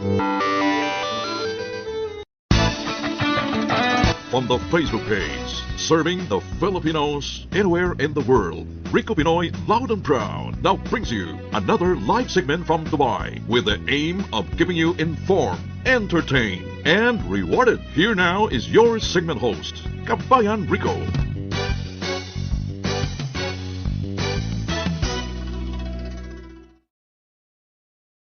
On the Facebook page, serving the Filipinos anywhere in the world, Rico Pinoy Loud and Proud now brings you another live segment from Dubai with the aim of keeping you informed, entertained, and rewarded. Here now is your segment host, Kabayan Rico.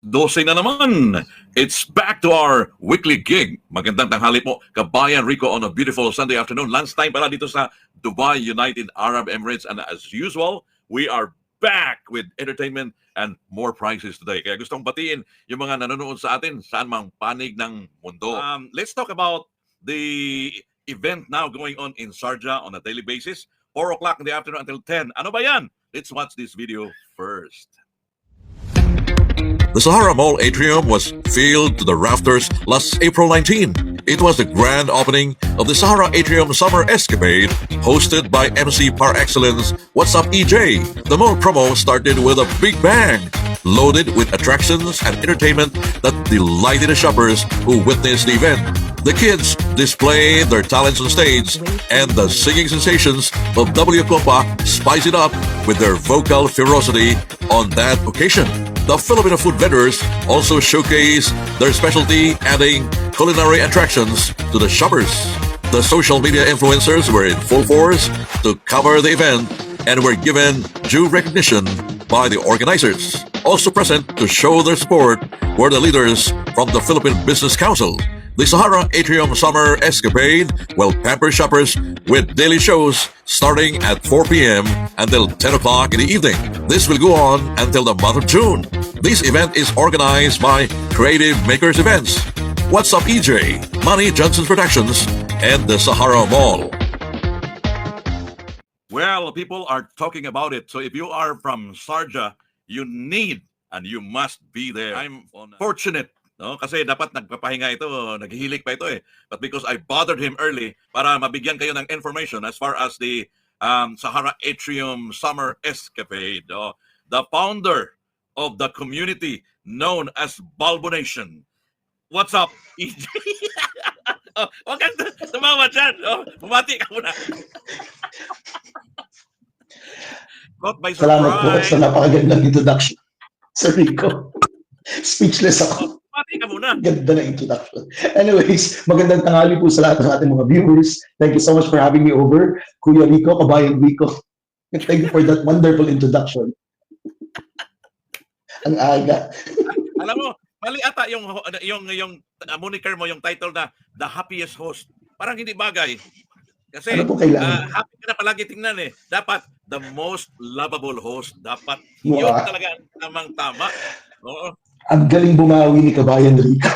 Dose na naman. It's back to our weekly gig. Magandang tanghali po, Kabayan Rico, on a beautiful Sunday afternoon. Lunchtime pala dito sa Dubai, United Arab Emirates. And as usual, we are back with entertainment and more prizes today. Kaya gustong batiin yung mga nanonood sa atin saan mang panig ng mundo. Let's talk about the event now going on in Sharjah on a daily basis. 4 o'clock in the afternoon until 10. Ano ba yan? Let's watch this video first. The Sahara Mall atrium was filled to the rafters last April 19. It was the grand opening of the Sahara Atrium Summer Escapade, hosted by MC par excellence What's Up EJ. The mall promo started with a big bang, loaded with attractions and entertainment that delighted the shoppers who witnessed the event. The kids displayed their talents on stage, and the singing sensations of W. Copa spiced it up with their vocal ferocity on that occasion. The Filipino food vendors also showcased their specialty, adding culinary attractions to the shoppers. The social media influencers were in full force to cover the event and were given due recognition by the organizers. Also present to show their support were the leaders from the Philippine Business Council. The Sahara Atrium Summer Escapade will pamper shoppers with daily shows starting at 4 p.m. until 10 o'clock in the evening. This will go on until the month of June. This event is organized by Creative Makers Events, What's Up EJ, Manny Johnson's Productions, and the Sahara Mall. Well, people are talking about it. So if you are from Sharjah, you need and you must be there. I'm fortunate, no? Kasi dapat nagpapahinga ito, naghihilik pa ito eh. But because I bothered him early para mabigyan kayo ng information as far as the Sahara Atrium Summer Escapade. The founder of the community known as Balbo Nation. What's up, EJ? Huwag kang tumawa dyan. Bumati ka muna. Caught by surprise. Salamat po sa napakagandang introduction. Sir Rico, speechless ako. Bumati ka muna. Ganda na introduction. Anyways, magandang tanghali po sa lahat ng ating mga viewers. Thank you so much for having me over. Kuya Rico, Kabayan Rico. Thank you for that wonderful introduction. Ang aga. Alam mo, mali ata yung moniker mo, yung title na The Happiest Host. Parang hindi bagay. Kasi Ano po kailangan? happy ka na palagi tingnan eh. Dapat the most lovable host. Dapat Wow. yun talaga ang tamang-tama. Oo. Ang galing bumawi ni Kabayan Rico.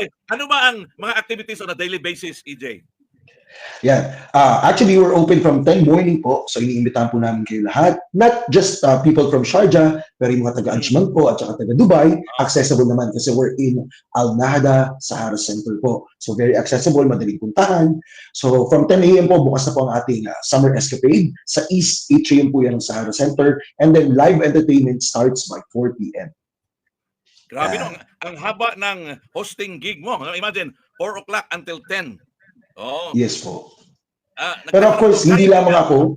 Ay, ano ba ang mga activities on a daily basis, EJ? Yan. Actually, we're open from 10 morning po. So, iniimbitahan po namin kayo lahat. Not just people from Sharjah, pero yung mga taga-Ajman po at saka taga-Dubai. Accessible naman kasi we're in Al Nahda, Sahara Center po. So, very accessible, madaling puntahan. So, from 10 a.m. po, bukas na po ang ating Summer Escapade. Sa East Atrium po yan ng Sahara Center. And then, live entertainment starts by 4 p.m. Grabe no, ang haba ng hosting gig mo. Imagine, 4 o'clock until 10. Oh. Yes po. Pero of course, hindi lamang ako.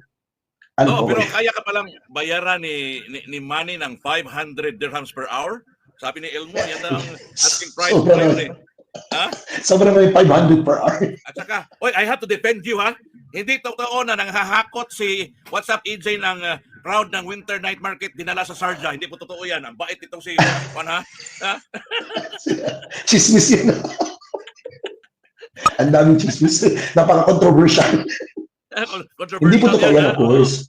Ano po? Pero kaya ka palang bayaran ni Manny ng 500 dirhams per hour? Sabi ni Elmo, yan na ang asking price mo ngayon eh. Ha? Sobra may 500 per hour. At saka, I have to defend you ha. Hindi totoo na nanghahakot si What's Up EJ ng crowd ng Winter Night Market dinala sa Sharjah. Hindi po totoo yan. Ang bait itong si Juan ha. Chismis yun. Ang daming chismis. Napaka-controversial. Hindi po totoo yan, of course.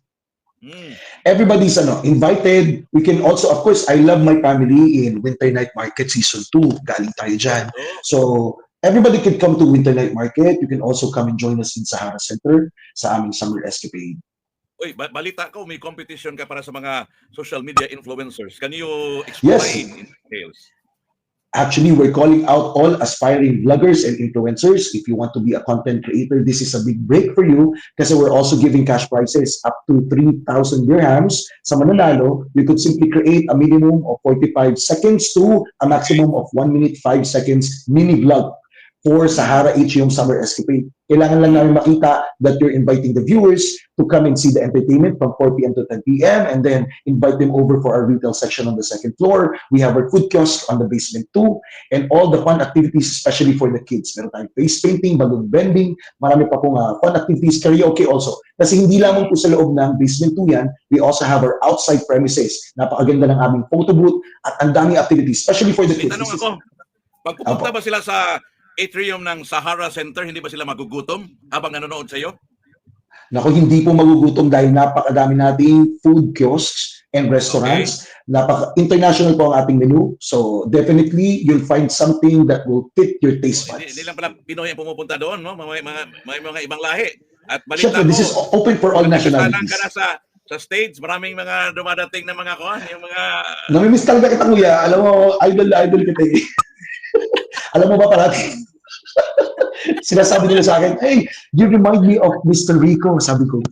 Everybody's invited. We can also, of course, I love my family in Winter Night Market Season 2. Galing tayo dyan. So, everybody can come to Winter Night Market. You can also come and join us in Sahara Center sa aming Summer Escapade. Uy, balita ko, may competition ka para sa mga social media influencers. Can you explain in details? Actually, we're calling out all aspiring vloggers and influencers. If you want to be a content creator, this is a big break for you kasi we're also giving cash prizes up to 3,000 dirhams. Sa mananalo, you could simply create a minimum of 45 seconds to a maximum of 1 minute 5 seconds mini vlog for Sahara Atrium Summer Escapade. Kailangan lang namin makita that you're inviting the viewers to come and see the entertainment from 4 p.m. to 10 p.m. and then invite them over for our retail section on the second floor. We have our food kiosk on the basement too, and all the fun activities, especially for the kids. Meron tayong face painting, balloon bending, marami pa pong fun activities, karaoke also. Kasi hindi lamang po sa loob ng basement 2 yan, we also have our outside premises. Napakaganda ng aming photo booth at ang daming activities, especially for the May kids. tanong ako, pag pupunta ba sila sa atrium ng Sahara Center, hindi ba sila magugutom habang nanonood sa iyo? Naku, hindi po magugutom dahil napakadami nating food kiosks and restaurants. Napaka-international po ang ating menu. So definitely, you'll find something that will fit your taste buds. Hindi lang pala Pinoy ang pumupunta doon, no? May mga ibang lahi. At Siyempre, balita this is ko, open for all nationalities. ka na sa stage, maraming mga dumadating na mga kuhan, yung mga... Namimiss talaga kita, kuya. Alam mo, idol kita eh. Alam mo ba parati? Sinasabi nila sa akin, hey, you remind me of Mr. Rico. Sabi ko,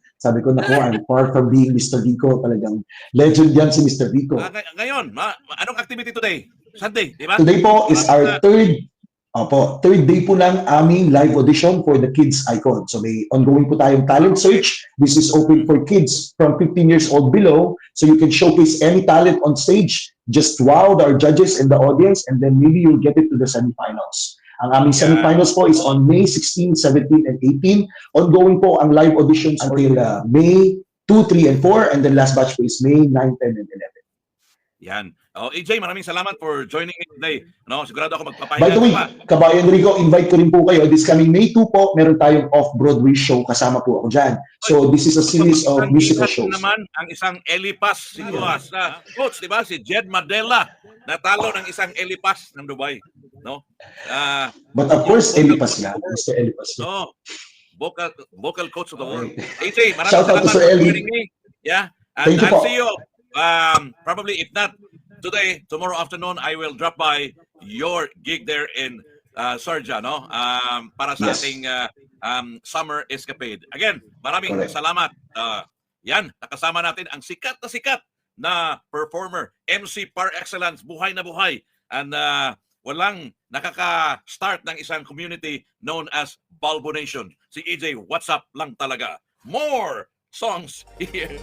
naku, I'm far from being Mr. Rico. Talagang legend yan si Mr. Rico. Ngayon, anong activity today? Sunday, di ba? Today po is our third day po ng aming live audition for the Kids Icon. So may ongoing po tayong talent search. This is open for kids from 15 years old below. So you can showcase any talent on stage. Just wow our judges and the audience, and then maybe you'll get it to the semifinals. Ang aming semifinals po is on May 16, 17, and 18. Ongoing po ang live auditions until May 2, 3, and 4. And then last batch po is May 9, 10, and 11. Yan. EJ, maraming salamat for joining me today. No, sigurado ako magpapahinga. By the way, Kabayan Rico, invite ko rin po kayo. This coming May 2 po, meron tayong off-Broadway show. Kasama po ako dyan. So this is a series of musical shows. Naman ang isang Elipas sa coach, di ba? Si Jed Madela natalo ng isang Elipas ng Dubai, no? But of course, Elipas nga, Mr. Elipas. No. Vocal coach of the world. EJ, maraming Shout out to salamat Sir for Eli. joining me. Yeah. And Thank you I'll po. see you probably if not today, tomorrow afternoon, I will drop by your gig there in Sharjah, no? Para sa ating summer escapade. Again, maraming salamat. Yan, nakasama natin ang sikat na performer, MC par excellence, buhay na buhay. And walang nakaka-start ng isang community known as Balbo Nation. Si EJ, what's up lang talaga. More songs here.